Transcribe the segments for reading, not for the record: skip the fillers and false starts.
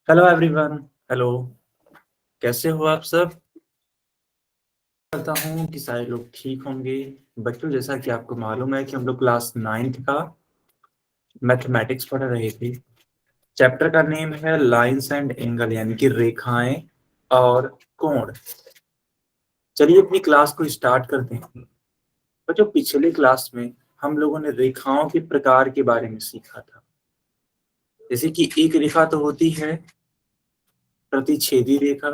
Hello everyone. Hello, कैसे हो आप सब? करता हूँ कि सारे लोग ठीक होंगे। बच्चों, जैसा कि आपको मालूम है कि हम लोग क्लास 9th का मैथमेटिक्स पढ़ रहे थे। चैप्टर का नेम है लाइंस एंड एंगल, यानी कि रेखाएं और कोण। चलिए अपनी क्लास को स्टार्ट करते हैं। बच्चों, पिछले क्लास में हम लोगों ने रेखाओं के प्रकार के बारे में सीखा था। जैसे कि एक रेखा तो होती है प्रतिच्छेदी रेखा,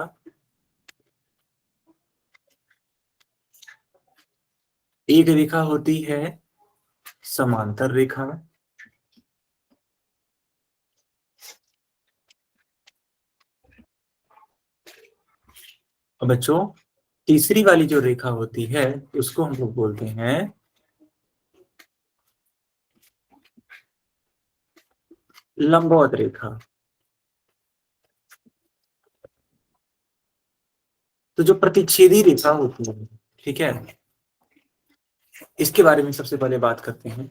एक रेखा होती है समांतर रेखा, और बच्चों तीसरी वाली जो रेखा होती है उसको हम लोग बोलते हैं लंबवत रेखा। तो जो प्रतिच्छेदी रेखा होती है, ठीक है, इसके बारे में सबसे पहले बात करते हैं।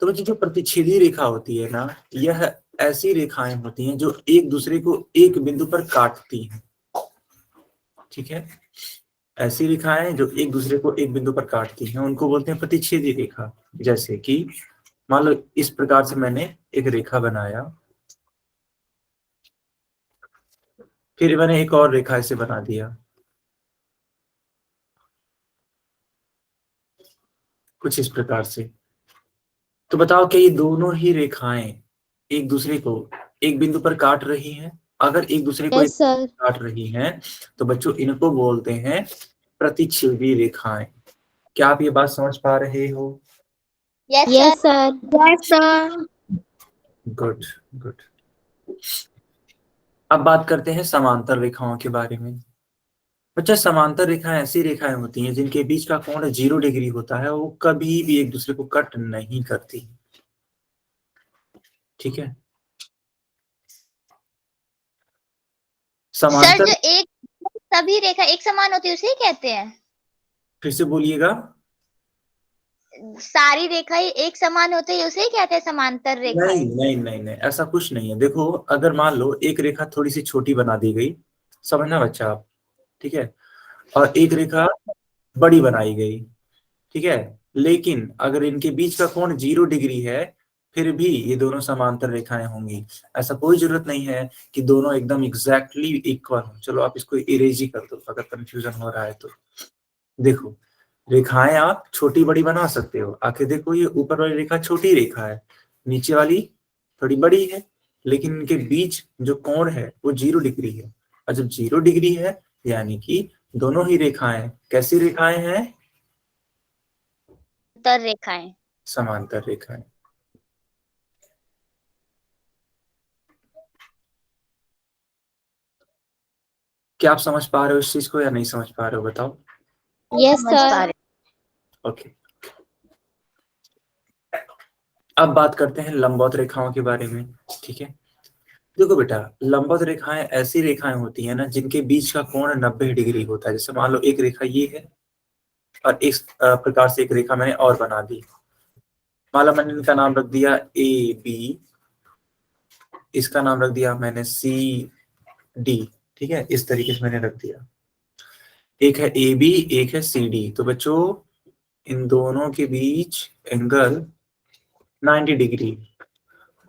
तो बच्चों, जो प्रतिच्छेदी रेखा होती है ना, यह ऐसी रेखाएं होती हैं जो एक दूसरे को एक बिंदु पर काटती हैं। ठीक है, ऐसी रेखाएं जो एक दूसरे को एक बिंदु पर काटती हैं उनको बोलते हैं प्रतिच्छेदी रेखा। जैसे कि मान लो इस प्रकार से मैंने एक रेखा बनाया, फिर मैंने एक और रेखा इसे बना दिया, कुछ इस प्रकार से। तो बताओ, क्या ये दोनों ही रेखाएं एक दूसरे को एक बिंदु पर काट रही हैं? अगर एक दूसरे को एक यस सर। काट रही हैं तो बच्चों इनको बोलते हैं प्रतिच्छेदी रेखाएं। क्या आप ये बात समझ पा रहे हो? Yes sir. Yes sir. Good, good. अब बात करते हैं समांतर रेखाओं के बारे में। बच्चा, समांतर रेखाएं ऐसी रेखाएं होती हैं जिनके बीच का कोण 0 डिग्री होता है, वो कभी भी एक दूसरे को कट नहीं करती। ठीक है, सर, समांतर। जो एक सभी रेखा एक समान होती है उसे ही कहते हैं। फिर से बोलिएगा। सारी रेखाएं एक समान होती है उसे ही कहते हैं समांतर नहीं रेखाएं। नहीं नहीं नहीं, ऐसा कुछ नहीं है। देखो, अगर मान लो एक रेखा थोड़ी सी छोटी बना दी गई, समझना बच्चा आप, ठीक है, और एक रेखा बड़ी बनाई गई, ठीक है, लेकिन अगर इनके बीच का कोण 0 डिग्री है, फिर भी ये दोनों समांतर रेखाएं होंगी। ऐसा कोई जरूरत नहीं है कि दोनों एकदम एग्जैक्टली इक्वल हो। चलो आप इसको इरेज ही कर दो अगर कंफ्यूजन हो रहा है तो। देखो, रेखाएं आप छोटी बड़ी बना सकते हो। आखिर देखो, ये ऊपर वाली रेखा छोटी रेखा है, नीचे वाली थोड़ी बड़ी है, लेकिन इनके बीच जो कोण है वो 0 डिग्री है। और जब 0 डिग्री है, यानी कि दोनों ही रेखाएं कैसी रेखाएं हैं? समांतर रेखाएं। समांतर रेखाएं। क्या आप समझ पा रहे हो इस चीज को या नहीं समझ पा रहे हो, बताओ। यस समझ पा सर। रहे। ओके, अब बात करते हैं लंबवत रेखाओं के बारे में। ठीक है, देखो बेटा, लंबवत रेखाएं ऐसी रेखाएं होती हैं ना जिनके बीच का कोण 90 डिग्री होता है। जैसे मान लो एक रेखा ये है, और इस प्रकार से एक रेखा मैंने और बना दी। मान लो मैंने इनका नाम रख दिया ए बी, इसका नाम रख दिया मैंने सी डी। ठीक है, इस तरीके से मैंने रख दिया। एक है ए बी, एक है सी डी। तो बच्चों, इन दोनों के बीच एंगल 90 डिग्री।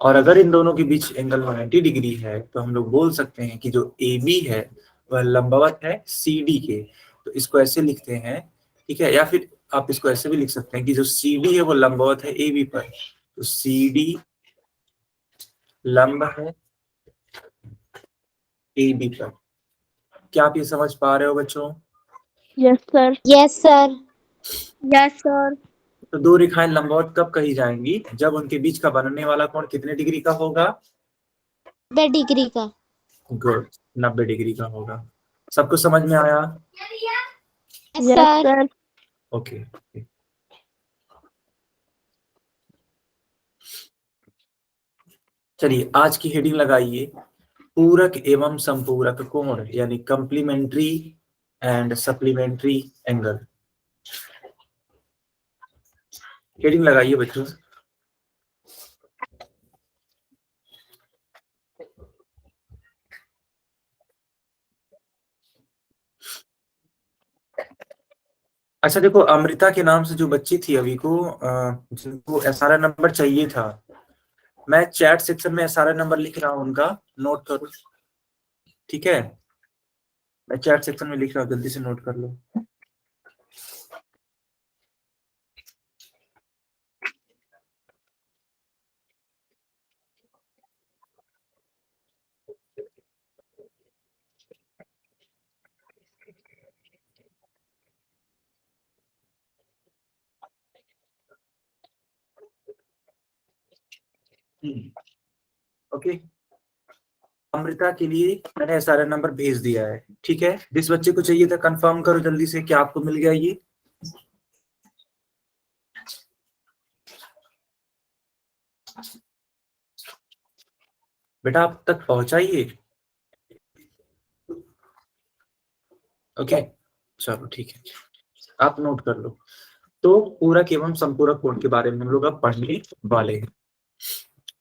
और अगर इन दोनों के बीच एंगल 90 डिग्री है तो हम लोग बोल सकते हैं कि जो ए बी है वह लंबवत है सी डी के। तो इसको ऐसे लिखते हैं, ठीक है, या फिर आप इसको ऐसे भी लिख सकते हैं कि जो सी डी है वो लंबवत है ए बी पर। तो सी डी लंब है ए बी पर। क्या आप ये समझ पा रहे हो बच्चों? Yes sir. Yes sir. Yes sir. तो दो रेखाएं लंबवत कब कही जाएंगी? जब उनके बीच का बनने वाला कोण कितने डिग्री का होगा? 90 डिग्री का। गुड, 90 डिग्री का होगा। सबको समझ में आया? Yes yes sir. Sir. Okay. चलिए आज की हेडिंग लगाइए, पूरक एवं संपूरक कोण, यानी complementary and supplementary angle. Heading लगाइए बच्चों। अच्छा देखो, अमृता के नाम से जो बच्ची थी अभी को, जिनको एसआरआर नंबर चाहिए था, मैं चैट सेक्शन में एसआरआर नंबर लिख रहा हूँ उनका, नोट करो। ठीक है, मैं चैट सेक्शन में लिख रहा हूँ, जल्दी से नोट कर लो। ओके, अमृता के लिए मैंने सारा नंबर भेज दिया है। ठीक है, जिस बच्चे को चाहिए था कंफर्म करो जल्दी से, क्या आपको मिल गया ये? बेटा आप तक पहुंचाइए। ओके, चलो ठीक है, आप नोट कर लो। तो पूरक एवं संपूरक कोण के बारे में हम लोग अब पढ़ने वाले हैं।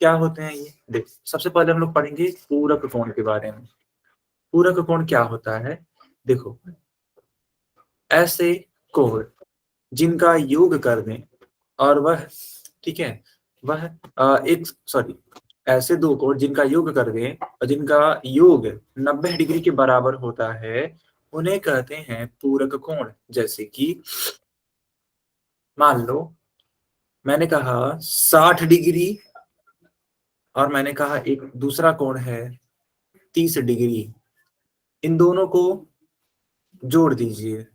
क्या होते हैं ये? देखो, सबसे पहले हम लोग पढ़ेंगे पूरक कोण के बारे में। पूरक कोण क्या होता है? देखो, ऐसे कोण जिनका योग कर दें और वह, ठीक है, वह एक सॉरी ऐसे दो कोण जिनका योग कर दें और जिनका योग 90 डिग्री के बराबर होता है, उन्हें कहते हैं पूरक कोण। जैसे कि मान लो मैंने कहा 60 डिग्री और मैंने कहा एक दूसरा कोण है 30 डिग्री, इन दोनों को जोड़ दीजिए,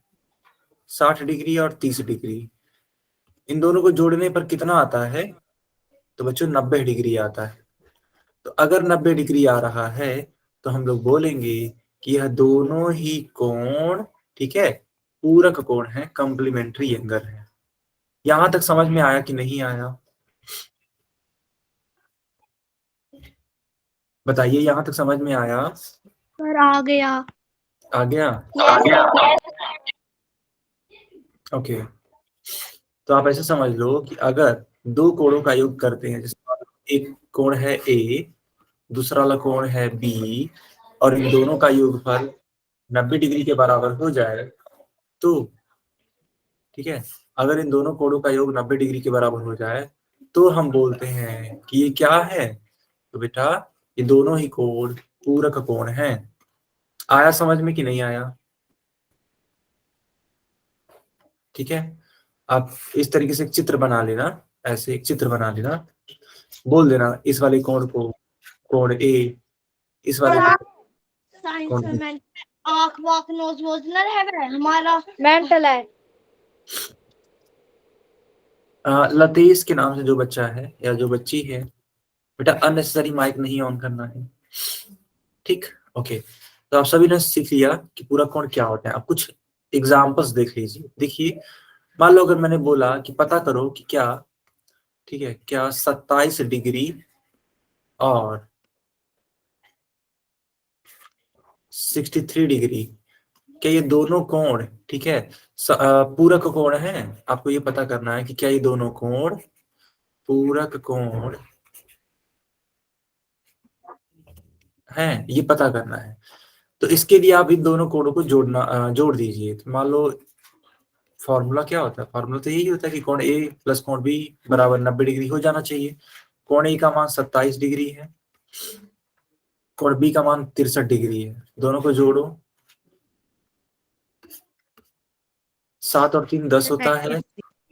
60 डिग्री और 30 डिग्री, इन दोनों को जोड़ने पर कितना आता है? तो बच्चों 90 डिग्री आता है। तो अगर 90 डिग्री आ रहा है तो हम लोग बोलेंगे कि यह दोनों ही कोण, ठीक है, पूरक कोण है, कॉम्प्लीमेंट्री एंगल है। यहां तक समझ में आया कि नहीं आया? बताइए, यहां तक समझ में आया? सर आ गया। आ गया? ओके, तो आप ऐसे समझ लो कि अगर दो कोणों का योग करते हैं, जैसे एक कोण है ए, दूसरा वाला कोण है बी, और इन दोनों का योगफल 90 डिग्री के बराबर हो जाए, तो ठीक है, अगर इन दोनों कोणों का योग 90 डिग्री के बराबर हो जाए तो हम बोलते हैं कि ये क्या है? तो बेटा ये दोनों ही कोण पूरक कोण हैं। आया समझ में कि नहीं आया? ठीक है, आप इस तरीके से एक चित्र बना लेना, ऐसे एक चित्र बना लेना, बोल देना इस वाले कोण को कोण ए, इस वाले को कोण बी। आँख वाख नोज वोज न रहे, हमारा मेंटल है। लतेश के नाम से जो बच्चा है या जो बच्ची है, बेटा अननेसेसरी माइक नहीं ऑन करना है। ठीक, ओके, तो आप सभी ने सीख लिया कि पूरक कोण क्या होता है। अब कुछ एग्जांपल्स देख लीजिए। देखिए, मान लो अगर मैंने बोला कि पता करो कि क्या, ठीक है, क्या 27 डिग्री और 63 डिग्री, क्या ये दोनों कोण, ठीक है, पूरक कोण है? आपको ये पता करना है कि क्या ये दोनों कोण पूरक कोण हैं, ये पता करना है। तो इसके लिए आप इन दोनों कोणों को जोड़ दीजिए। तो मान लो फॉर्मूला क्या होता है? फॉर्मूला तो यही होता है कि कोण ए प्लस कोण बी बराबर 90 डिग्री हो जाना चाहिए। कोण ए का मान 27 डिग्री है, कोण बी का मान 63 डिग्री है, दोनों को जोड़ो, 7 और 3 10 होता है,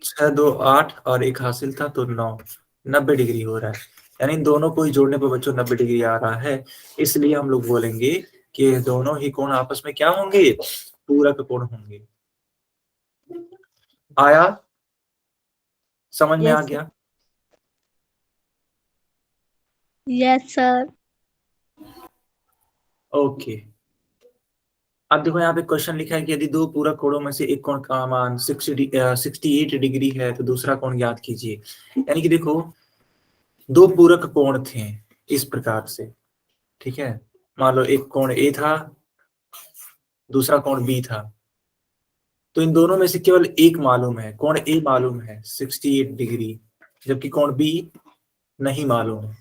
6 2 8 और एक हासिल था तो 9, 90 डिग्री हो रहा है। यानी इन दोनों को ही जोड़ने पर बच्चों 90 डिग्री आ रहा है। इसलिए हम लोग बोलेंगे कि दोनों ही कोण आपस में क्या होंगे? पूरक कोण होंगे। आया समझ में? आ गया? Yes sir. ओके, अब देखो यहाँ पे क्वेश्चन लिखा है कि यदि दो पूरक कोणों में से एक कोण का मान 68 डिग्री है तो दूसरा कोण ज्ञात कीजिए। यानी कि देखो, दो पूरक कोण थे इस प्रकार से, ठीक है, मान लो एक कोण ए था, दूसरा कोण बी था, तो इन दोनों में से केवल एक मालूम है, कोण ए मालूम है 68 डिग्री, जबकि कोण बी नहीं मालूम है।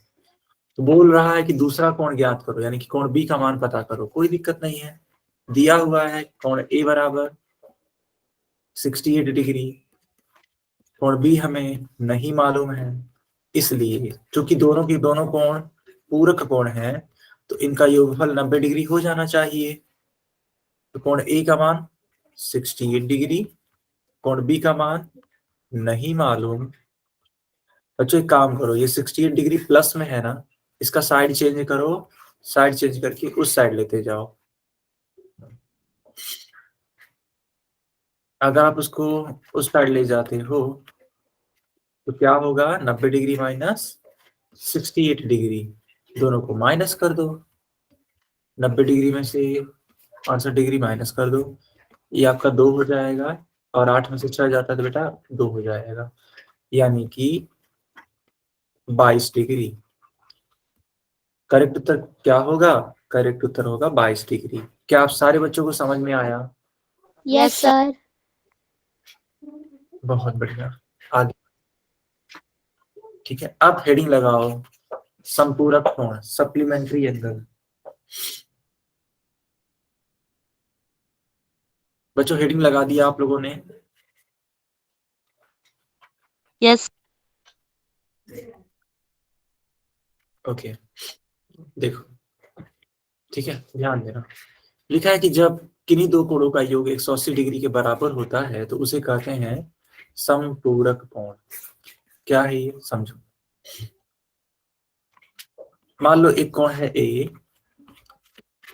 तो बोल रहा है कि दूसरा कोण ज्ञात करो, यानी कि कोण बी का मान पता करो। कोई दिक्कत नहीं है, दिया हुआ है कोण ए बराबर 68 डिग्री। कोण बी हमें नहीं मालूम है, इसलिए चूंकि दोनों के दोनों कोण पूरक कोण हैं, तो इनका योगफल 90 डिग्री हो जाना चाहिए। तो कोण ए का मान 68 डिग्री, कोण बी का मान नहीं मालूम। बच्चों एक काम करो, ये 68 डिग्री प्लस में है ना, इसका साइड चेंज करो, साइड चेंज करके उस साइड लेते जाओ। अगर आप उसको उस साइड ले जाते हो तो क्या होगा, 90 डिग्री माइनस 68 डिग्री, दोनों को माइनस कर दो। 90 डिग्री में से 65 डिग्री माइनस कर दो, ये आपका 2 हो जाएगा, और 8 में से 6 जाता है तो बेटा 2 हो जाएगा, यानी कि 22 डिग्री। करेक्ट उत्तर क्या होगा, करेक्ट उत्तर होगा 22 डिग्री। क्या आप सारे बच्चों को समझ में आया? Yes sir. बहुत बढ़िया, आगे। ठीक है, अब हेडिंग लगाओ, संपूरक कोण, सप्लीमेंट्री एंगल। बच्चों हेडिंग लगा दिया आप लोगों ने? यस। ओके, देखो, ठीक है, ध्यान देना। लिखा है कि जब किन्हीं दो कोणों का योग 180 डिग्री के बराबर होता है तो उसे कहते हैं समपूरक कोण। क्या है ये, समझो। मान लो एक कोण है ए,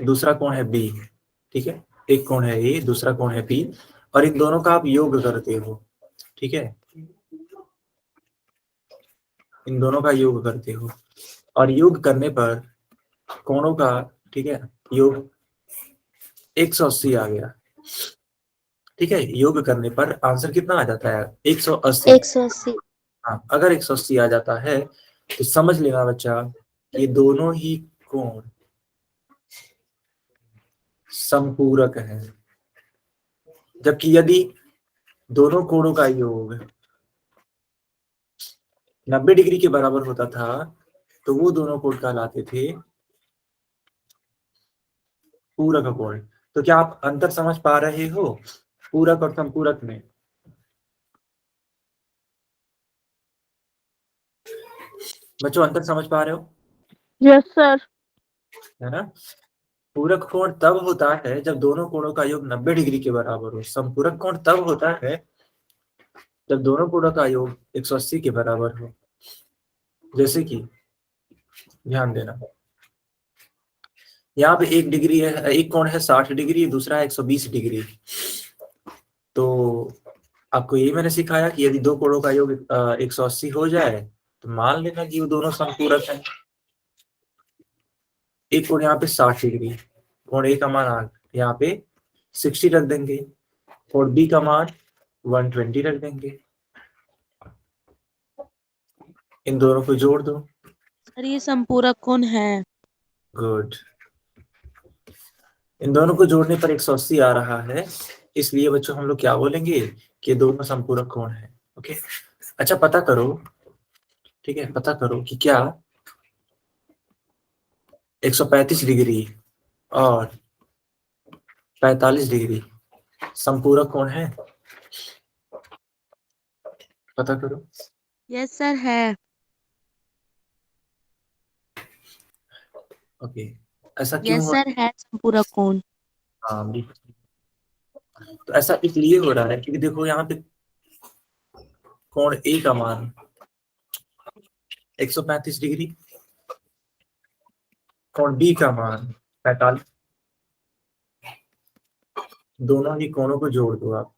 दूसरा कोण है बी, ठीक है, एक कोण है ए, दूसरा कोण है बी, और इन दोनों का आप योग करते हो, ठीक है, इन दोनों का योग करते हो, और योग करने पर कोणों का, ठीक है, योग 180 आ गया। ठीक है, योग करने पर आंसर कितना आ जाता है, 180। 180। हाँ, अगर 180 आ जाता है तो समझ लेना बच्चा, ये दोनों ही कोण संपूरक है। जबकि यदि दोनों कोणों का योग 90 डिग्री के बराबर होता था तो वो दोनों कोण कहलाते थे पूरक कोण। तो क्या आप अंतर समझ पा रहे हो पूरक और संपूरक में? बच्चों अंतर समझ पा रहे हो? Yes sir. है ना? पूरक कोण तब होता है जब दोनों कोणों का योग 90 डिग्री के बराबर हो। संपूरक कोण तब होता है जब दोनों कोणों का योग 180 के बराबर हो। जैसे कि ध्यान देना, यहाँ पे एक डिग्री है, एक कोण है 60 डिग्री, दूसरा है 120 डिग्री। तो आपको यही मैंने सिखाया कि यदि दो कोणों का योग 180 हो जाए तो मान लेना कि वो दोनों संपूरक हैं। एक कोण यहाँ पे 60 डिग्री, कोण ए का मान यहाँ पे 60 रख देंगे, कोण बी का मान 120 रख देंगे, इन दोनों को जोड़ दो। सर ये संपूरक कोण है। गुड, इन दोनों को जोड़ने पर 180 आ रहा है, इसलिए बच्चों हम लोग क्या बोलेंगे कि दोनों संपूरक कोण है। ओके, अच्छा पता करो, ठीक है, पता करो कि क्या 135 डिग्री और 45 डिग्री संपूरक कोण है? पता करो। यस सर है। ओके, ऐसा क्यों यस हो? सर है संपूरक कोण। हाँ, तो ऐसा इसलिए हो रहा है क्योंकि देखो यहाँ पे कोण ए का मान 135 डिग्री, कोण बी का मान 45, दोनों ही कोणों को जोड़ दो आप।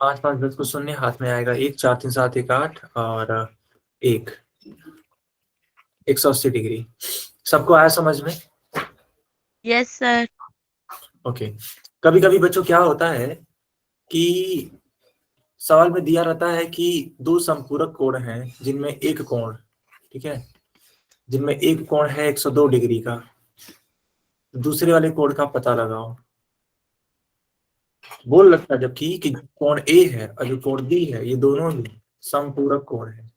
पाँच पाँच 10 को शून्य हाथ में आएगा, एक 4 3 7 1 8 और एक 180 डिग्री। सबको आया समझ में? Yes sir. ओके, कभी कभी बच्चों क्या होता है कि सवाल में दिया रहता है कि दो संपूरक कोण हैं जिनमें एक कोण, ठीक है, जिनमें एक कोण है 102 डिग्री का, दूसरे वाले कोण का पता लगाओ। बोल लगता है जबकि कि कोण ए है और जो कोण बी है ये दोनों ही संपूरक कोण है।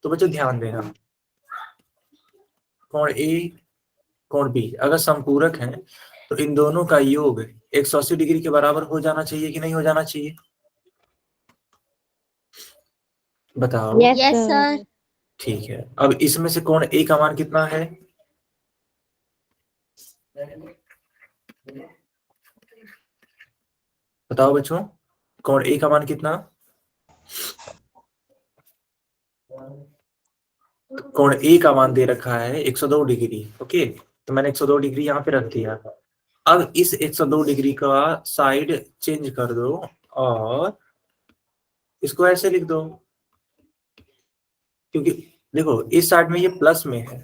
तो बच्चों ध्यान देना, कोण ए कोण बी अगर संपूरक है तो इन दोनों का योग 180 डिग्री के बराबर हो जाना चाहिए कि नहीं हो जाना चाहिए, बताओ। Yes sir. ठीक है, अब इसमें से कोण ए का मान कितना है, बताओ बच्चों, कोण ए का मान कितना, कोण ए का मान दे रखा है 102 डिग्री। ओके, तो मैंने 102 डिग्री यहाँ पे रख दिया। अब इस 102 डिग्री का साइड चेंज कर दो और इसको ऐसे लिख दो, क्योंकि देखो इस साइड में ये प्लस में है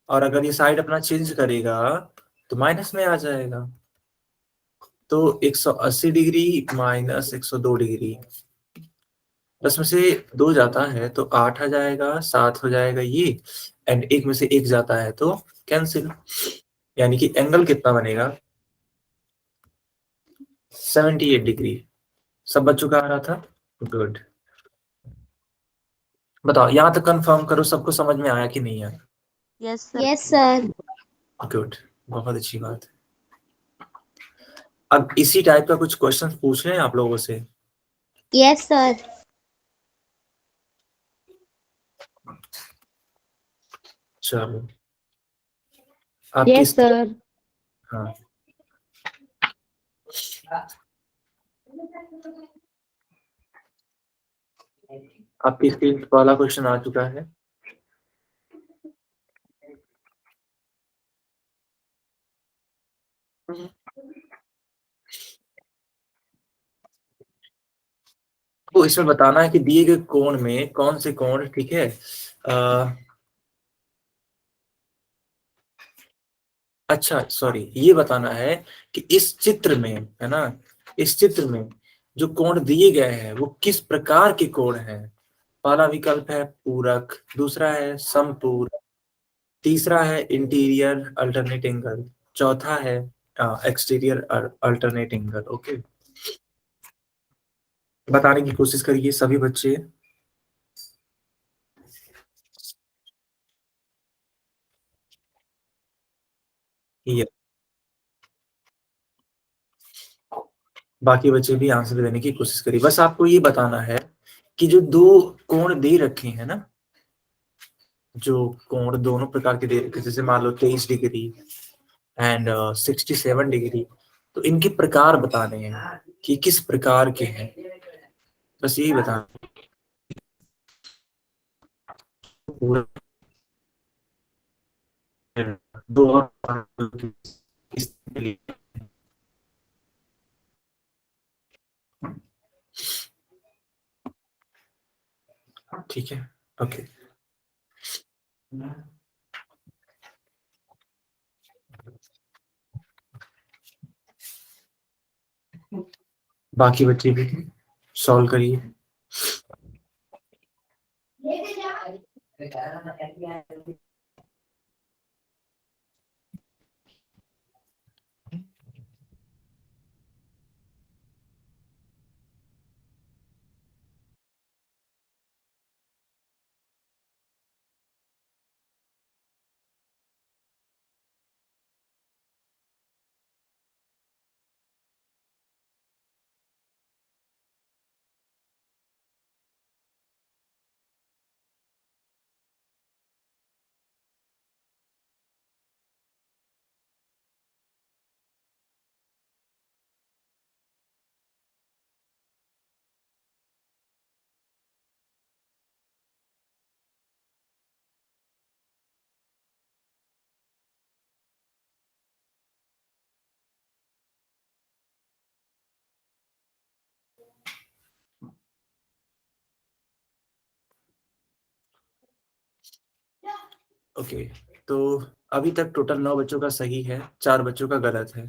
और अगर ये साइड अपना चेंज करेगा तो माइनस में आ जाएगा। तो 180 डिग्री माइनस 102 डिग्री, 10 में से 2 जाता है तो 8 आ जाएगा, 7 हो जाएगा ये, एंड एक में से 1 जाता है तो कैंसिल, यानी कि एंगल कितना बनेगा 78 डिग्री। सब बच्चों का आ रहा था, गुड। बताओ यहाँ तक कंफर्म करो सबको समझ में आया कि नहीं आया, yes sir. Yes sir. Good, बहुत अच्छी बात है। अब इसी टाइप का कुछ क्वेश्चन पूछ रहे हैं आप लोगों से, यस सर। चलो आपकी यस सर। हाँ आपकी स्क्रीन पर वाला क्वेश्चन आ चुका है। तो इसमें बताना है कि दिए गए कोण में कौन से कोण, ठीक है, अच्छा सॉरी, ये बताना है कि इस चित्र में, है ना, इस चित्र में जो कोण दिए गए हैं वो किस प्रकार के कोण हैं। पहला विकल्प है पूरक, दूसरा है समपूरक, तीसरा है इंटीरियर अल्टरनेट एंगल, चौथा है एक्सटीरियर अल्टरनेट एंगल। ओके, बताने की कोशिश करिए सभी बच्चे। ये बाकी बच्चे भी आंसर देने की कोशिश करिए, बस आपको ये बताना है कि जो दो कोण दे रखे हैं ना, जो कोण दोनों प्रकार के दे रखे हैं, जैसे मान लो 23 डिग्री एंड 67 डिग्री, तो इनके प्रकार बताने हैं कि किस प्रकार के हैं, बस यही बताना। पूरा दो और इसके लिए, ठीक है, ओके। बाकी बच्चे भी सॉल्व करिए। ओके, तो अभी तक टोटल 9 बच्चों का सही है, 4 बच्चों का गलत है।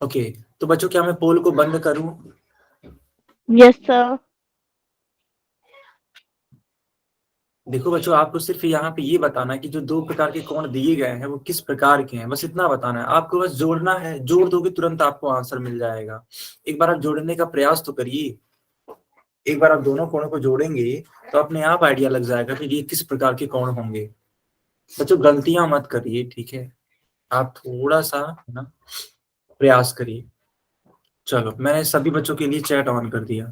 ओके, तो बच्चों क्या मैं पोल को बंद करूं? Yes, sir. देखो बच्चों, आपको सिर्फ यहाँ पे ये बताना है कि जो दो प्रकार के कोण दिए गए हैं वो किस प्रकार के हैं, बस इतना बताना है आपको। बस जोड़ना है, जोड़ दोगे तुरंत आपको आंसर मिल जाएगा। एक बार आप जोड़ने का प्रयास तो करिए। एक बार आप दोनों कोणों को जोड़ेंगे तो अपने आप आइडिया लग जाएगा कि ये किस प्रकार के कोण होंगे। बच्चों गलतियां मत करिए, ठीक है? आप थोड़ा सा ना प्रयास करिए। चलो, मैंने सभी बच्चों के लिए चैट ऑन कर दिया।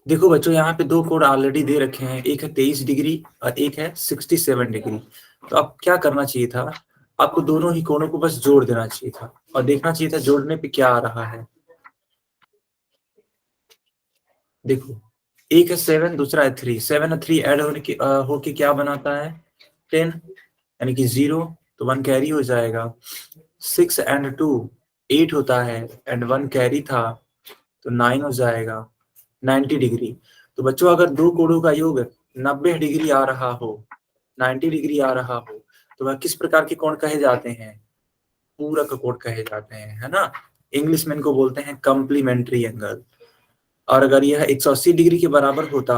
देखो बच्चों, यहाँ पे दो कोण ऑलरेडी दे रखे हैं, एक है 23 डिग्री और एक है 67 डिग्री। तो अब क्या करना चाहिए था, आपको दोनों ही कोणों को बस जोड़ देना चाहिए था और देखना चाहिए था जोड़ने पे क्या आ रहा है। देखो, एक है 7, दूसरा है 3। 7 और 3 ऐड होके क्या बनाता है 10, यानी कि 0, तो 1 कैरी हो जाएगा। 6 एंड 2 8 होता है एंड 1 कैरी था तो 9 हो जाएगा, 90 डिग्री। तो बच्चों अगर दो कोणों का योग 90 डिग्री आ रहा हो, 90 डिग्री आ रहा हो, तो वह किस प्रकार के कोण कहे जाते हैं? पूरक कोण कहे जाते हैं, है ना? इंग्लिश में इनको बोलते हैं कॉम्प्लीमेंट्री एंगल। और अगर यह 180 डिग्री के बराबर होता,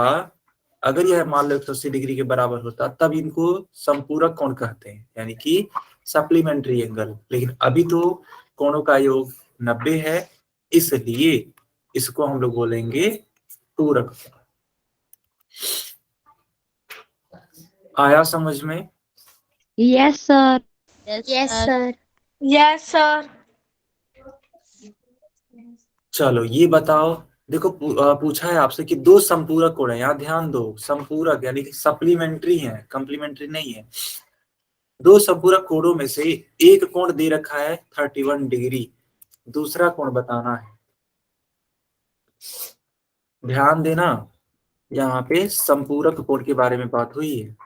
अगर यह मान लो 180 डिग्री के बराबर होता, तब इनको संपूरक कोण कहते हैं, यानी कि सप्लीमेंट्री एंगल। लेकिन अभी तो कोणों का योग 90 है, इसलिए इसको हम लोग बोलेंगे पूरक। आया समझ में? Yes, sir. Yes, sir. Yes, sir. चलो ये बताओ, देखो पूछा है आपसे कि दो संपूरक कोण है, यहाँ ध्यान दो, संपूरक यानी कि सप्लीमेंट्री है, कॉम्प्लीमेंट्री नहीं है। दो संपूरक कोणों में से एक कोण दे रखा है 31 डिग्री, दूसरा कोण बताना है। ध्यान देना, यहाँ पे संपूरक कोण के बारे में बात हुई है।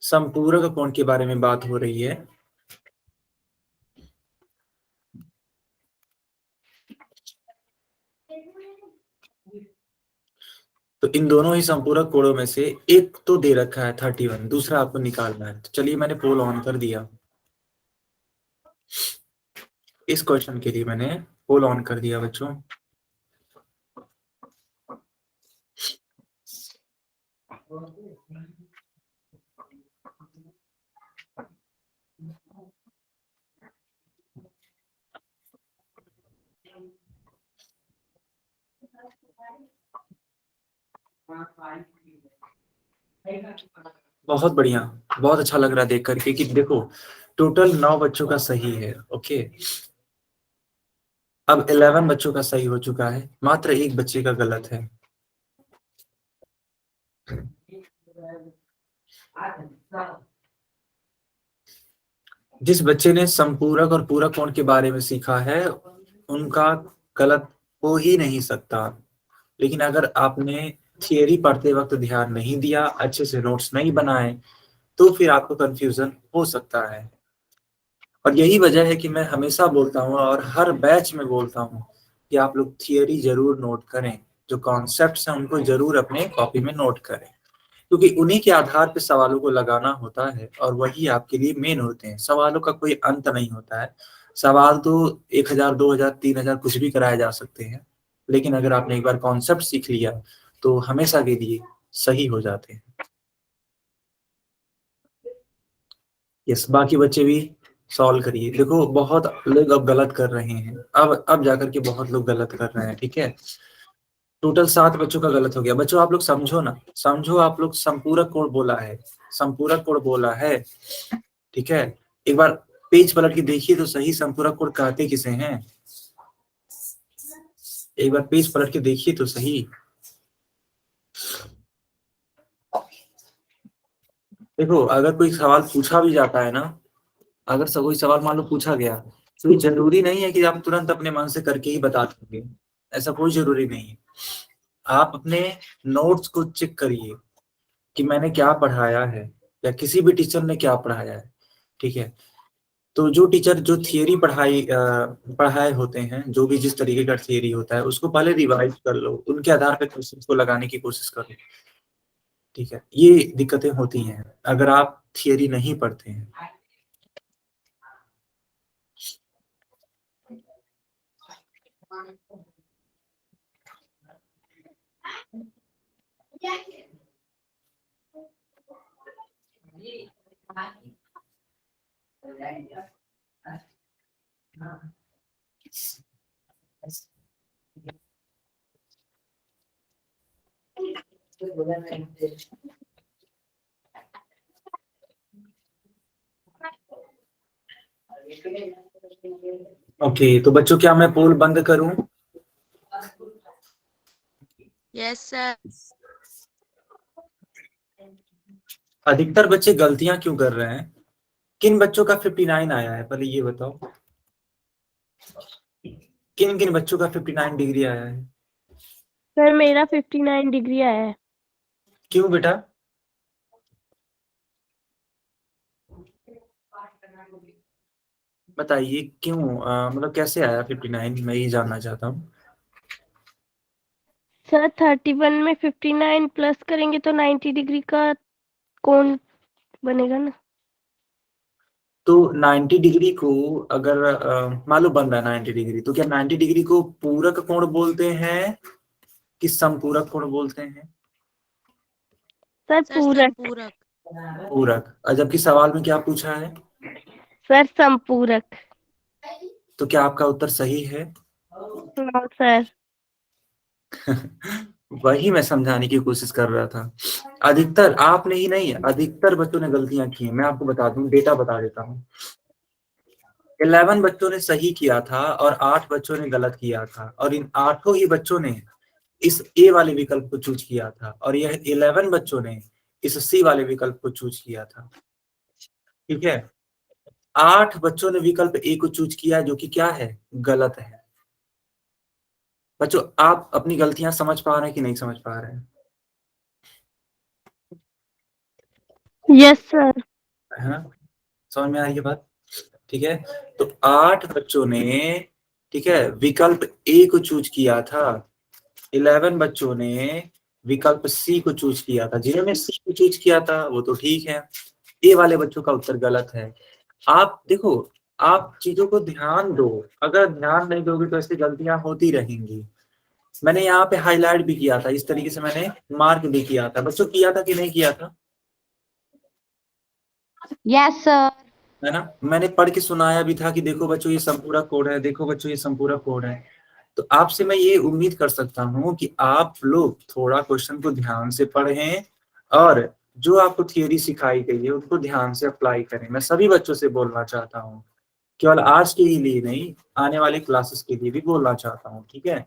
संपूरक कोण के बारे में बात हो रही है। तो इन दोनों ही संपूरक कोणों में से एक तो दे रखा है 31, दूसरा आपको निकालना है। तो चलिए मैंने पोल ऑन कर दिया। इस क्वेश्चन के लिए मैंने पोल ऑन कर दिया बच्चों। बहुत बढ़िया, बहुत अच्छा लग रहा है देख करके कि देखो टोटल 9 बच्चों का सही है। ओके, अब 11 बच्चों का सही हो चुका है, मात्र एक बच्चे का गलत है। जिस बच्चे ने संपूरक और पूरक कोण के बारे में सीखा है उनका गलत हो ही नहीं सकता। लेकिन अगर आपने थियरी पढ़ते वक्त ध्यान नहीं दिया, अच्छे से नोट्स नहीं बनाए, तो फिर आपको कंफ्यूजन हो सकता है। और यही वजह है कि मैं हमेशा बोलता हूँ और हर बैच में बोलता हूँ कि आप लोग थियरी जरूर नोट करें, जो कॉन्सेप्ट्स हैं उनको जरूर अपने कॉपी में नोट करें, क्योंकि उन्हीं के आधार पे सवालों को लगाना होता है और वही आपके लिए मेन होते हैं। सवालों का कोई अंत नहीं होता है। सवाल तो 1000, 2000, 3000 कुछ भी कराए जा सकते हैं, लेकिन अगर आपने एक बार कॉन्सेप्ट सीख लिया तो हमेशा के लिए सही हो जाते हैं। यस, बाकी बच्चे भी सॉल्व करिए। देखो बहुत लोग अब गलत कर रहे हैं, अब जाकर के बहुत लोग गलत कर रहे हैं, ठीक है? टोटल 7 बच्चों का गलत हो गया। बच्चों आप लोग समझो ना, समझो, आप लोग संपूरक कोण बोला है, संपूरक कोण बोला है, ठीक है? एक बार पेज पलट के देखिए तो सही, संपूरक कोण कहते किसे हैं? एक बार पेज पलट के देखिए तो सही। देखो अगर कोई सवाल पूछा भी जाता है ना, अगर कोई सवाल मान लो पूछा गया, तो जरूरी नहीं है कि आप तुरंत अपने मन से करके ही बता दोगे, ऐसा कोई जरूरी नहीं है। आप अपने नोट्स को चेक करिए कि मैंने क्या पढ़ाया है या किसी भी टीचर ने क्या पढ़ाया है, ठीक है। तो जो टीचर जो थियरी पढ़ाए होते हैं, जो भी जिस तरीके का थियरी होता है उसको पहले रिवाइज कर लो, उनके आधार पर क्वेश्चन को लगाने की कोशिश करो, ठीक है। ये दिक्कतें होती हैं अगर आप थियरी नहीं पढ़ते हैं। ओके, तो बच्चों क्या मैं पोल बंद करूं? Yes sir. अधिकतर बच्चे गलतियां क्यों कर रहे हैं? किन बच्चों का 59 आया है पहले ये बताओ, किन किन बच्चों का 59 डिग्री आया है? सर मेरा 59 डिग्री आया है। क्यों बेटा? बताइए क्यों, मतलब कैसे आया 59, मैं ये जानना चाहता हूँ। सर 31 में 59 प्लस करेंगे तो 90 डिग्री का कोण बनेगा ना। तो 90 डिग्री को अगर मान लो बन रहा है 90 डिग्री, तो क्या 90 डिग्री को पूरक कोण बोलते हैं कि समपूरक कोण बोलते हैं? सर सर पूरक। संपूरक। पूरक। और जबकि सवाल में क्या पूछा है? सर संपूरक। तो क्या आपका उत्तर सही है? हाँ सर। वही मैं समझाने की कोशिश कर रहा था। अधिकतर, आपने ही नहीं, अधिकतर बच्चों ने गलतियां की हैं। मैं आपको बता दूं, डेटा बता देता हूँ। 11 बच्चों ने सही किया था और 8 बच्चों ने गलत किया था, और इन 8 ही बच्चों ने इस ए वाले विकल्प को चूज किया था, और यह 11 बच्चों ने इस सी वाले विकल्प को चूज किया था, ठीक है। 8 बच्चों ने विकल्प ए को चूज किया, जो कि क्या है, गलत है। बच्चों आप अपनी गलतियां समझ पा रहे हैं कि नहीं समझ पा रहे हैं? Yes sir. है ना, समझ में आ रही है बात, ठीक है। तो 8 बच्चों ने, ठीक है, विकल्प ए को चूज किया था, 11 बच्चों ने विकल्प सी को चूज किया था। जिन्होंने सी को चूज किया था वो तो ठीक है, ए वाले बच्चों का उत्तर गलत है। आप देखो, आप चीजों को ध्यान दो, अगर ध्यान नहीं दोगे तो ऐसी गलतियां होती रहेंगी। मैंने यहाँ पे हाईलाइट भी किया था, इस तरीके से मैंने मार्क भी किया था। बच्चों किया था कि नहीं किया था? Yes sir. है ना, मैंने पढ़ के सुनाया भी था कि देखो बच्चों ये संपूरक कोड है, देखो बच्चों ये संपूरक कोड है। तो आपसे मैं ये उम्मीद कर सकता हूँ कि आप लोग थोड़ा क्वेश्चन को ध्यान से पढ़ें और जो आपको थियरी सिखाई गई है उनको ध्यान से अप्लाई करें। मैं सभी बच्चों से बोलना चाहता हूँ, केवल आज के ही लिए नहीं, आने वाले क्लासेस के लिए भी बोलना चाहता हूँ, ठीक है।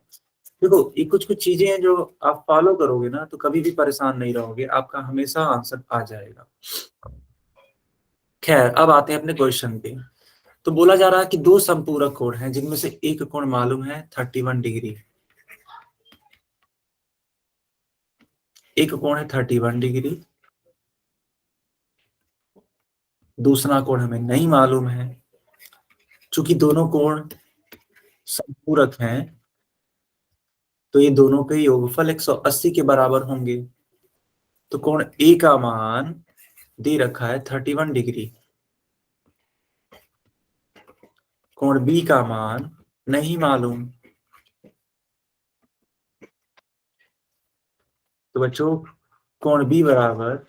देखो ये कुछ कुछ चीजें हैं जो आप फॉलो करोगे ना तो कभी भी परेशान नहीं रहोगे, आपका हमेशा आंसर आ जाएगा। खैर अब आते हैं अपने क्वेश्चन पे। तो बोला जा रहा है कि दो संपूरक कोण हैं जिनमें से एक कोण मालूम है 31 डिग्री, एक कोण है 31 डिग्री, दूसरा कोण हमें नहीं मालूम है। चूंकि दोनों कोण संपूरक हैं तो ये दोनों के योगफल 180 के बराबर होंगे। तो कोण ए का मान दे रखा है 31 डिग्री, कोण बी का मान नहीं मालूम। तो बच्चों कोण बी बराबर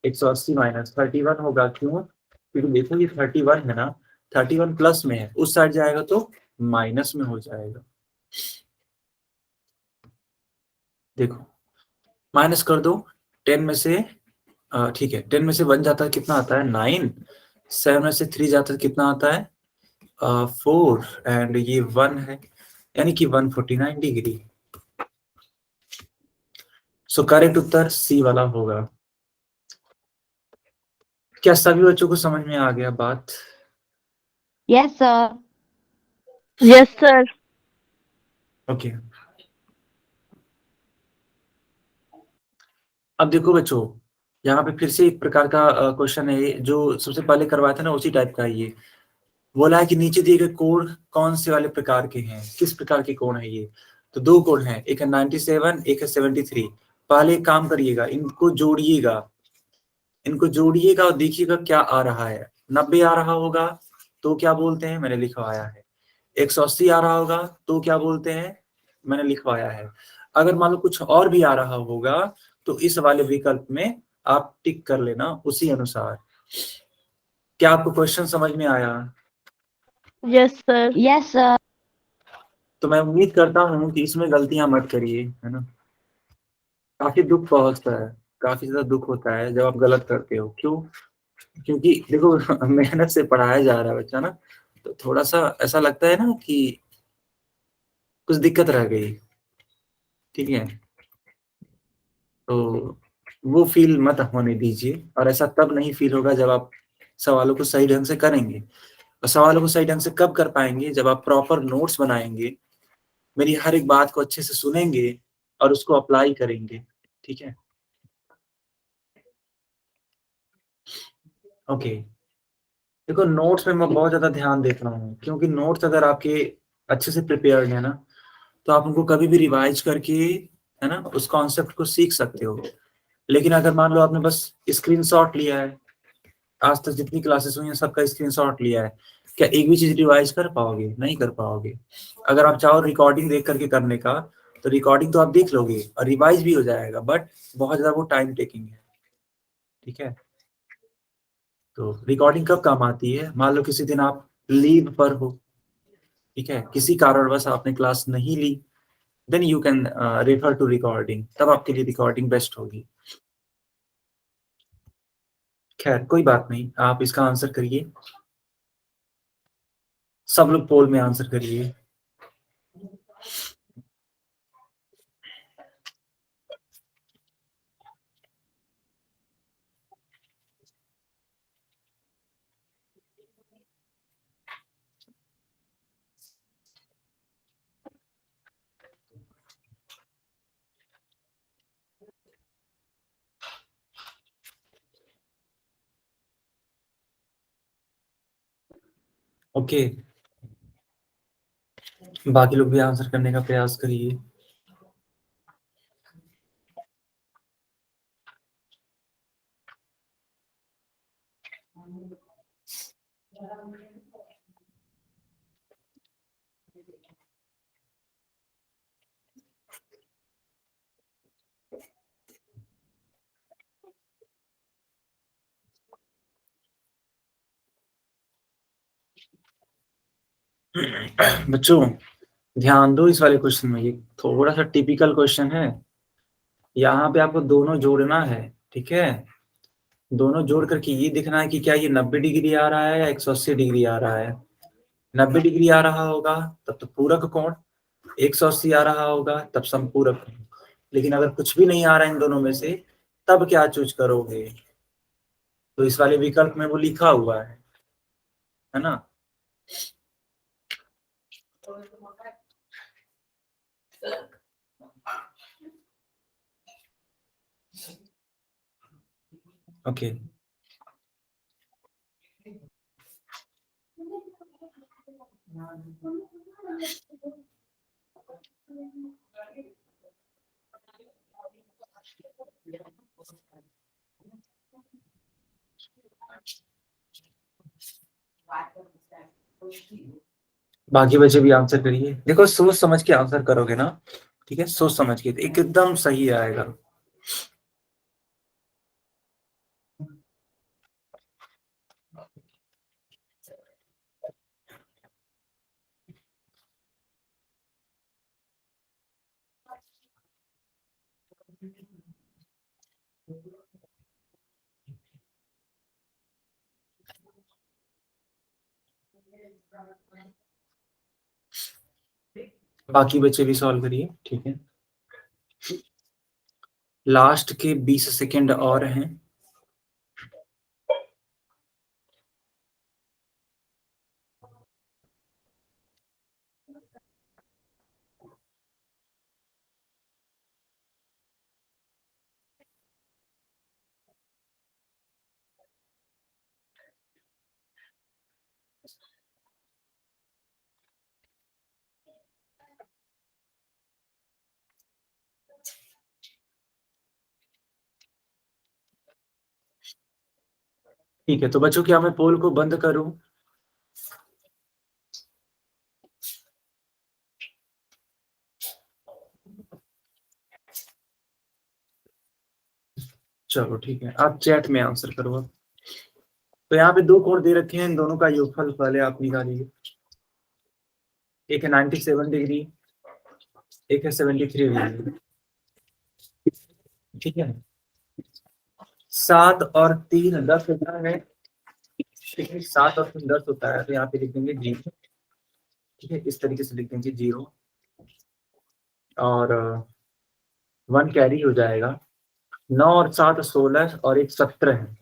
180 माइनस 31 होगा। क्यों? क्योंकि देखो ये 31 है ना, 31 प्लस में है, उस साइड जाएगा तो माइनस में हो जाएगा। देखो माइनस कर दो, 10 में से ठीक है, 10 में से 1 जाता है कितना आता है 9, 7 में से 3 जाता है कितना आता है 4, एंड ये 1 है, यानी कि 149 डिग्री। सो करेक्ट उत्तर सी वाला होगा। क्या सभी बच्चों को समझ में आ गया बात? Yes sir. Yes sir. Okay अब देखो बच्चों, यहाँ पे फिर से एक प्रकार का क्वेश्चन है जो सबसे पहले करवाया था ना, उसी टाइप का है ये। बोला है कि नीचे दिए गए कोण कौन से वाले प्रकार के हैं, किस प्रकार के कोण है ये। तो दो कोण हैं, एक है 97, एक है 73। पहले एक काम करिएगा, इनको जोड़िएगा और देखिएगा क्या आ रहा है। 90 आ रहा होगा तो क्या बोलते हैं, मैंने लिखवाया है। 180 आ रहा होगा तो क्या बोलते हैं, मैंने लिखवाया है। अगर मान लो कुछ और भी आ रहा होगा तो इस वाले विकल्प में आप टिक कर लेना उसी अनुसार। क्या आपको क्वेश्चन समझ में आया? Yes sir. Yes sir. तो मैं उम्मीद करता हूँ कि इसमें गलतियां मत करिए, है ना। काफी दुख पहुंचता है, काफी ज्यादा दुख होता है जब आप गलत करते हो। क्यों? क्योंकि देखो मेहनत से पढ़ाया जा रहा है बच्चा ना, तो थोड़ा सा ऐसा लगता है ना कि कुछ दिक्कत रह गई, ठीक है। तो वो फील मत होने दीजिए, और ऐसा तब नहीं फील होगा जब आप सवालों को सही ढंग से करेंगे। और सवालों को सही ढंग से कब कर पाएंगे, जब आप प्रॉपर नोट्स बनाएंगे, मेरी हर एक बात को अच्छे से सुनेंगे और उसको अप्लाई करेंगे, ठीक है। ओके, देखो नोट्स में मैं बहुत ज्यादा ध्यान देता हूँ, क्योंकि नोट्स अगर आपके अच्छे से प्रिपेयर्ड है ना, तो आप उनको कभी भी रिवाइज करके, है ना, उस कॉन्सेप्ट को सीख सकते हो। लेकिन अगर मान लो आपने बस स्क्रीनशॉट लिया है, आज तक जितनी क्लासेस हुई हैं सबका स्क्रीनशॉट लिया है, क्या एक भी चीज रिवाइज कर पाओगे? नहीं कर पाओगे। अगर आप चाहो रिकॉर्डिंग देख करके करने का, तो रिकॉर्डिंग तो आप देख लोगे और रिवाइज भी हो जाएगा, बट बहुत ज्यादा वो टाइम टेकिंग है, ठीक है। तो रिकॉर्डिंग कब काम आती है, मान लो किसी दिन आप लीव पर हो, ठीक है, किसी कारणवश आपने क्लास नहीं ली, then you can refer to recording, तब आपके लिए रिकॉर्डिंग बेस्ट होगी। खैर कोई बात नहीं, आप इसका आंसर करिए, सब लोग पोल में आंसर करिए। ओके, बाकी लोग भी आंसर करने का प्रयास करिए। बच्चों ध्यान दो इस वाले क्वेश्चन में, ये थोड़ा सा टिपिकल क्वेश्चन है। यहाँ पे आपको दोनों जोड़ना है, ठीक है। दोनों जोड़ करके ये देखना है कि क्या ये 90 डिग्री आ रहा है या 180 डिग्री आ रहा है। 90 डिग्री आ रहा होगा तब तो पूरक कोण, 180 आ रहा होगा तब समपूरक कोण। लेकिन अगर कुछ भी नहीं आ रहा है इन दोनों में से, तब क्या चूज करोगे? तो इस वाले विकल्प में वो लिखा हुआ है ना। ओके, बाकी बच्चे भी आंसर करिए। देखो सोच समझ के आंसर करोगे ना, ठीक है, सोच समझ के तो एकदम सही आएगा। बाकी बच्चे भी सॉल्व करिए, ठीक है। लास्ट के 20 सेकेंड और हैं। ठीक है, तो बच्चों क्या मैं पोल को बंद करूं? चलो ठीक है, आप चैट में आंसर करो अब। तो यहाँ पे दो कोण दे रखे हैं, इन दोनों का योगफल पहले आप निकालिए। एक है 97 डिग्री, एक है 73 डिग्री। ठीक है, 7 और 3 10 होता है। ठीक है, 7 और 3 10 होता है, तो यहाँ पे लिख देंगे 0। ठीक है, इस तरीके से लिख देंगे 0 और 1 कैरी हो जाएगा। 9 और 7 16 और 1 17 है।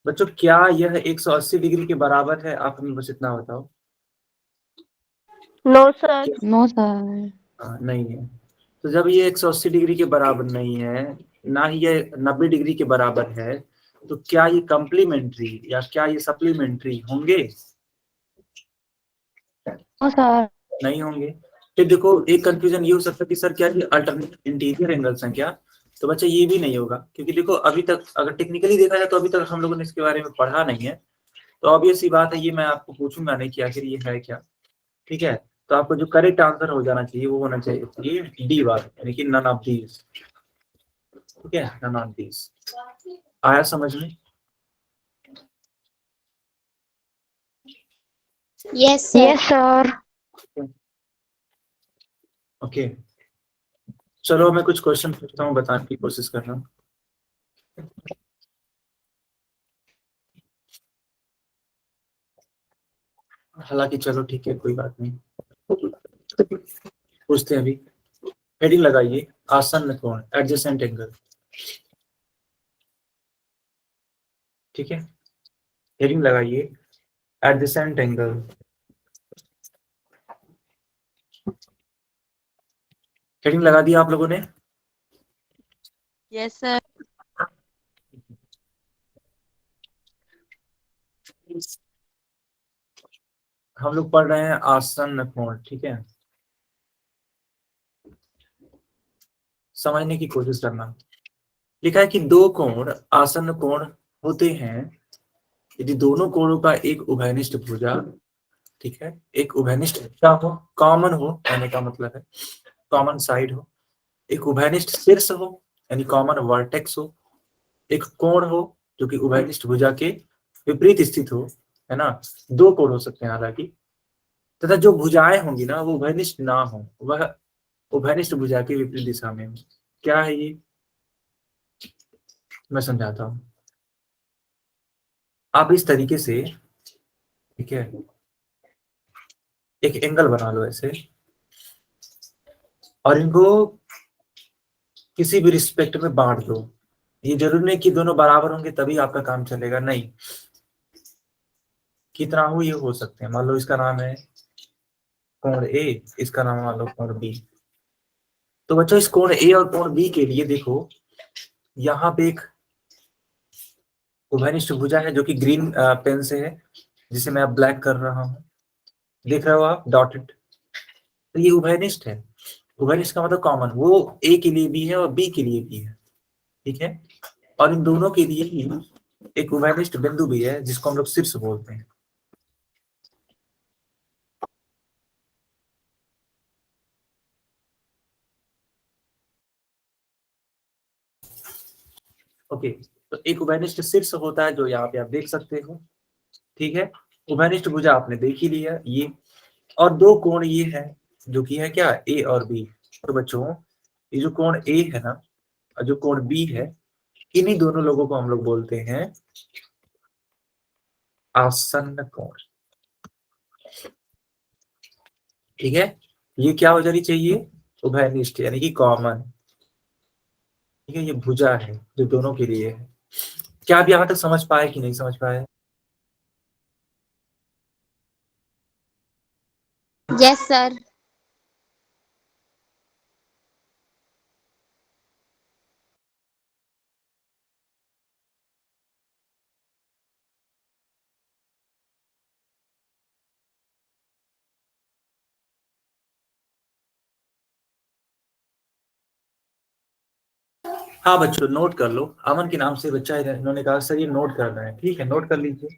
बच्चों क्या यह 180 डिग्री के बराबर है? आप हमें बस इतना बताओ। No sir. No sir. नहीं है। तो जब ये 180 डिग्री के बराबर नहीं है, ना ही ये 90 डिग्री के बराबर है, तो क्या ये कम्प्लीमेंट्री या क्या ये सप्लीमेंट्री होंगे? No sir. नहीं होंगे। फिर देखो, एक कंफ्यूजन ये हो सकता है कि सर क्या ये अल्टरनेट इंटीरियर एंगल्स हैं क्या? तो बच्चा ये भी नहीं होगा, क्योंकि देखो अभी तक अगर टेक्निकली देखा जाए तो अभी तक हम लोगों ने इसके बारे में पढ़ा नहीं है। तो ऑब्वियस सी बात है, ये मैं आपको पूछूंगा नहीं कि आखिर ये है क्या। ठीक है, तो आपको जो करेक्ट आंसर हो जाना चाहिए वो होना चाहिए ये डी वाला, यानी कि नन ऑफ दीज। ठीक है, नन ऑफ दीज। आया समझ में? Yes sir. Yes sir. Okay, चलो मैं कुछ क्वेश्चन पूछता हूँ, बताने की कोशिश कर रहा हूँ। हालांकि चलो ठीक है, कोई बात नहीं, पूछते हैं अभी। हेडिंग लगाइए, आसन्न कोण, एडजेसेंट एंगल। ठीक है, हेडिंग लगाइए, एडजेसेंट एंगल। हेडिंग लगा दिया आप लोगों ने? Yes, sir. हम लोग पढ़ रहे हैं आसन्न कोण। ठीक है, समझने की कोशिश करना। लिखा है कि दो कोण आसन्न कोण होते हैं यदि दोनों कोणों का एक उभयनिष्ठ भुजा, ठीक है, एक उभयनिष्ठ क्या हो, कॉमन हो, कहने का मतलब है कॉमन साइड हो, एक उभयनिष्ठ शीर्ष हो यानी कॉमन वर्टेक्स हो, एक कोण हो जो कि उभयनिष्ठ भुजा के विपरीत स्थित हो, है ना। दो कोण हो सकते हैं हालांकि, तथा जो भुजाएं होंगी ना वो उभयनिष्ठ ना हो, वह उभयनिष्ठ भुजा के विपरीत दिशा में हो। क्या है ये? मैं समझाता हूं। आप इस तरीके से, ठीक है, एक एंगल बना लो ऐसे, और इनको किसी भी रिस्पेक्ट में बांट दो। ये जरूरी नहीं कि दोनों बराबर होंगे तभी आपका काम चलेगा, नहीं। कितना हो ये हो सकते हैं। मान लो इसका नाम है कोण ए, इसका नाम मान लो कोण बी। तो बच्चों इस कोण ए और कोण बी के लिए देखो, यहाँ पे एक उभयनिष्ठ भुजा है जो कि ग्रीन पेन से है, जिसे मैं अब ब्लैक कर रहा हूँ, देख रहे हो आप डॉटेड। तो ये उभयनिष्ठ है। उभयनिष्ठ का मतलब कॉमन, वो ए के लिए भी है और बी के लिए भी है। ठीक है, और इन दोनों के लिए ही एक उभयनिष्ठ बिंदु भी है जिसको हम लोग शीर्ष बोलते हैं। ओके, तो एक उभयनिष्ठ शीर्ष होता है जो यहाँ पे आप देख सकते हो। ठीक है, उभयनिष्ठ भुजा आपने देख ही लिया ये, और दो कोण ये है जो कि है क्या, ए और बी। तो बच्चों ये जो कोण ए है ना और जो कोण बी है, इन्हीं दोनों लोगों को हम लोग बोलते हैं आसन्न कोण। ठीक है, ये क्या हो जानी चाहिए, उभयनिष्ठ यानी कि कॉमन। ठीक है, ये भुजा है जो दोनों के लिए है। क्या आप यहां तक समझ पाए कि नहीं समझ पाए? Yes sir. हाँ बच्चों नोट कर लो, अमन के नाम से बच्चा है, इन्होंने कहा सर ये नोट कर रहे हैं, ठीक है नोट कर लीजिए।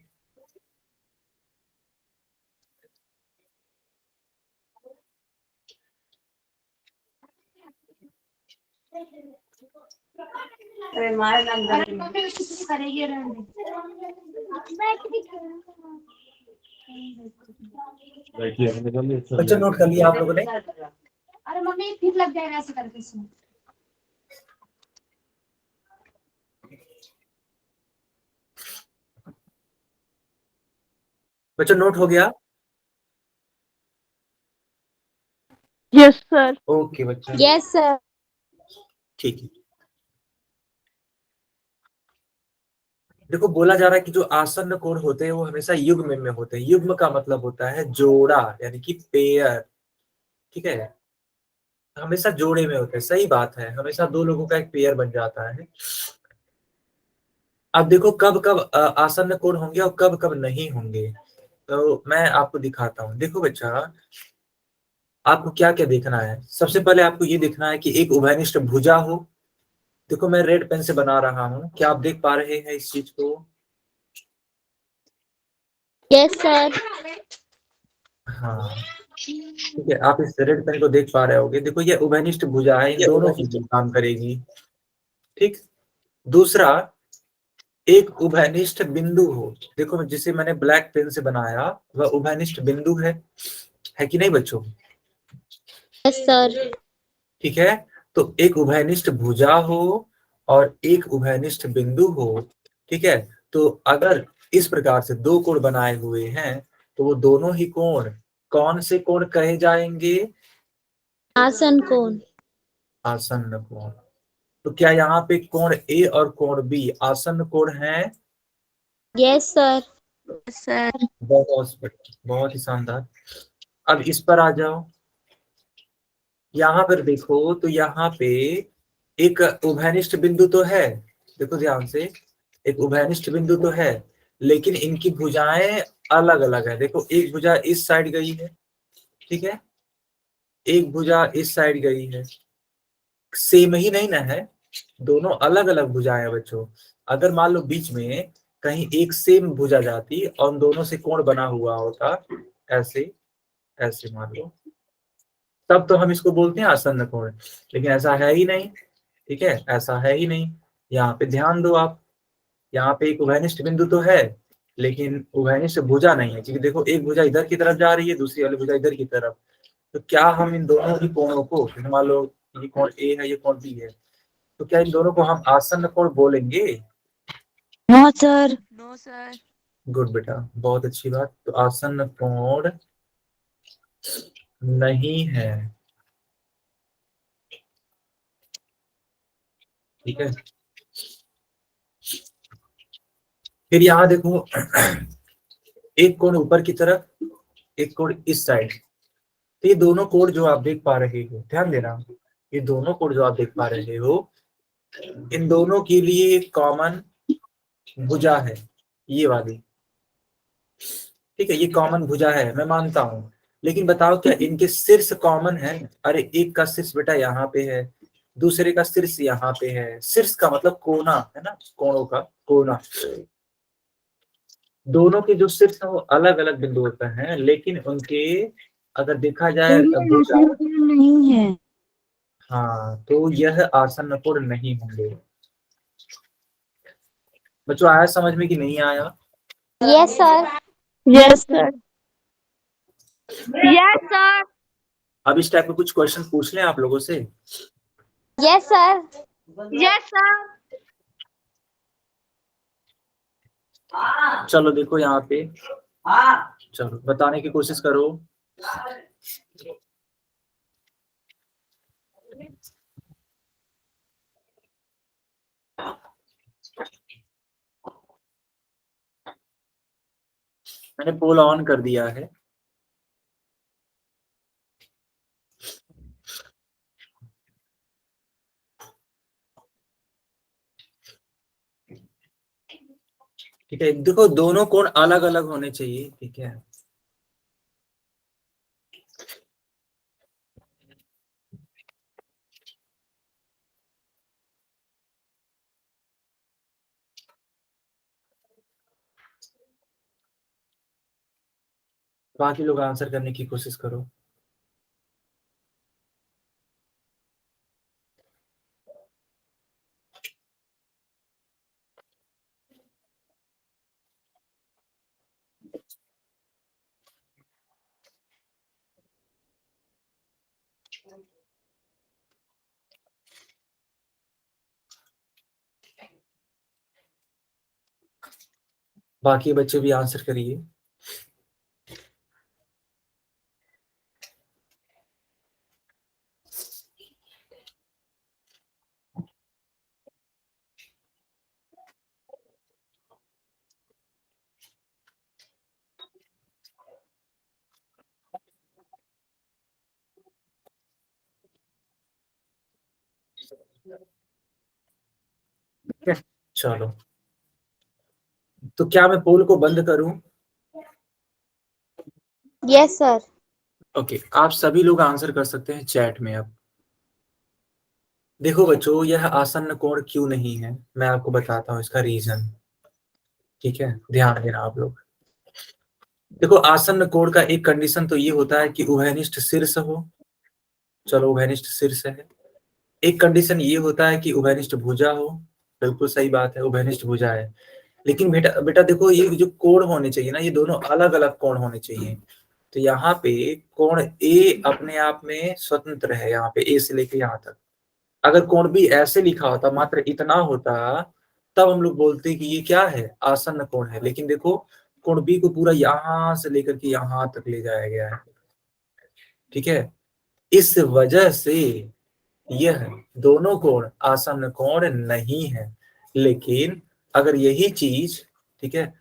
बच्चों नोट कर लिया आप लोगों ने? अरे मम्मी फिर लग जाएगा ऐसे करके इसमें। बच्चों नोट हो गया? Yes sir. ओके बच्चों यस सर। ठीक है। देखो बोला जा रहा है कि जो आसन्न कोण होते हैं वो हमेशा युग्म में होते हैं। युग्म का मतलब होता है जोड़ा, यानी कि पेयर, ठीक है, हमेशा जोड़े में होते हैं। सही बात है, हमेशा दो लोगों का एक पेयर बन जाता है। अब देखो कब कब आसन्न कोण होंगे और कब कब नहीं होंगे, तो मैं आपको दिखाता हूँ। देखो बच्चा, आपको क्या क्या देखना है, सबसे पहले आपको ये देखना है कि एक उभयनिष्ठ भुजा हो। देखो मैं रेड पेन से बना रहा हूँ, क्या आप देख पा रहे हैं इस चीज को? Yes sir. हाँ ठीक है, आप इस रेड पेन को देख पा रहे होगे। देखो ये उभयनिष्ठ भुजा है, इन दोनों की काम करेगी, ठीक। दूसरा, एक उभयनिष्ठ बिंदु हो। देखो जिसे मैंने ब्लैक पेन से बनाया वह उभयनिष्ठ बिंदु है कि नहीं बच्चों? Yes sir. ठीक है, तो एक उभयनिष्ठ भुजा हो और एक उभयनिष्ठ बिंदु हो, ठीक है। तो अगर इस प्रकार से दो कोण बनाए हुए हैं तो वो दोनों ही कोण कौन से कोण कहे जाएंगे? आसन कोण। आसन्न कोण। तो क्या यहाँ पे कोण ए और कोण बी आसन्न कोण हैं? Yes sir. Yes, sir. बहुत ही शानदार। अब इस पर आ जाओ, यहाँ पर देखो तो यहाँ पे एक उभयनिष्ठ बिंदु तो है, देखो ध्यान से, एक उभयनिष्ठ बिंदु तो है, लेकिन इनकी भुजाएं अलग अलग है। देखो एक भुजा इस साइड गई है, ठीक है, एक भुजा इस साइड गई है, सेम ही नहीं ना है, दोनों अलग अलग भुजाएं हैं बच्चों। अगर मान लो बीच में कहीं एक सेम भुजा जाती और उन दोनों से कोण बना हुआ होता, ऐसे ऐसे मान लो, तब तो हम इसको बोलते हैं आसन्न कोण, लेकिन ऐसा है ही नहीं, ठीक है, ऐसा है ही नहीं। यहाँ पे ध्यान दो आप, यहाँ पे एक उभयनिष्ठ बिंदु तो है लेकिन उभयनिष्ठ भुजा नहीं है, क्योंकि देखो एक भुजा इधर की तरफ जा रही है, दूसरी वाली भुजा इधर की तरफ। तो क्या हम इन दोनों ही कोणों को, मान लो ये कोण ए है, ये कोण बी है, तो क्या इन दोनों को हम आसन्न कोण बोलेंगे? No sir. No, sir. Good बेटा, बहुत अच्छी बात। तो आसन्न कोण नहीं है, ठीक है। फिर यहाँ देखो एक कोण ऊपर की तरफ, एक कोण इस साइड। तो ये दोनों कोण जो आप देख पा रहे हो, ध्यान देना, ये दोनों कोण जो आप देख पा रहे हो, इन दोनों के लिए कॉमन भुजा है ये वाली, ठीक है, ये कॉमन भुजा है मैं मानता हूं। लेकिन बताओ क्या इनके शीर्ष कॉमन है? अरे एक का शीर्ष बेटा यहाँ पे है, दूसरे का शीर्ष यहाँ पे है। शीर्ष का मतलब कोना है ना, कोणों का कोना। दोनों के जो शीर्ष है वो अलग अलग बिंदुओं पर हैं, लेकिन उनके अगर देखा जाए भुजा, नहीं है। हाँ, तो यह आसन्न कोण नहीं होंगे। बच्चों आया समझ में कि नहीं आया? Yes sir. Yes sir. Yes sir. अब इस टाइप के कुछ क्वेश्चन पूछ लें आप लोगों से। Yes sir. Yes sir. चलो देखो यहाँ पे, चलो बताने की कोशिश करो। मैंने पोल ऑन कर दिया है। ठीक है, देखो दोनों कोण अलग अलग होने चाहिए, ठीक है। बाकी लोग आंसर करने की कोशिश करो। बाकी बच्चे भी आंसर करिए। चलो, तो क्या मैं पोल को बंद करूं? Yes sir. ओके, आप सभी लोग आंसर कर सकते हैं चैट में। अब देखो बच्चों, यह आसन्न कोण क्यों नहीं है, मैं आपको बताता हूँ इसका रीजन। ठीक है, ध्यान देना आप लोग। देखो, आसन्न कोण का एक कंडीशन तो ये होता है कि उभयनिष्ठ शीर्ष हो। चलो, उभयनिष्ठ शीर्ष है। एक कंडीशन ये होता है कि उभयनिष्ठ भुजा हो। बिल्कुल सही बात है, उभयनिष्ठ भुजा है। लेकिन बेटा बेटा देखो, ये जो कोण होने चाहिए ना, ये दोनों अलग अलग कोण होने चाहिए। तो यहाँ पे कोण ए अपने आप में स्वतंत्र है, यहाँ पे ए से लेके यहाँ तक। अगर कोण बी ऐसे लिखा होता, मात्र इतना होता, तब हम लोग बोलते कि ये क्या है, आसन्न कोण है। लेकिन देखो, कोण बी को पूरा यहां से लेकर के यहां तक ले जाया गया है। ठीक है, इस वजह से यह दोनों कोण आसन्न कोण नहीं है। लेकिन अगर यही चीज, ठीक है,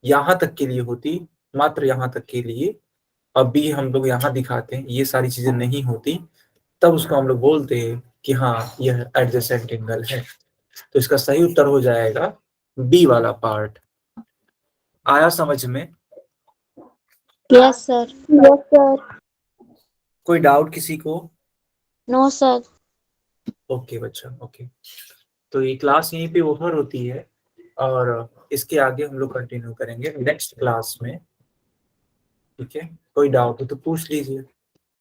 यहां तक के लिए होती, मात्र यहां तक के लिए, अभी हम लोग यहाँ दिखाते हैं, ये सारी चीजें नहीं होती, तब उसको हम लोग बोलते हैं कि हाँ, यह एडजेसेंट एंगल है। तो इसका सही उत्तर हो जाएगा बी वाला पार्ट। आया समझ में? Yes sir. Yes sir. कोई डाउट किसी को? No sir. ओके बच्चा, ओके। तो ये क्लास यहीं पे ओवर होती है, और इसके आगे हम लोग कंटिन्यू करेंगे नेक्स्ट क्लास में। ठीक है, कोई डाउट हो तो पूछ लीजिए।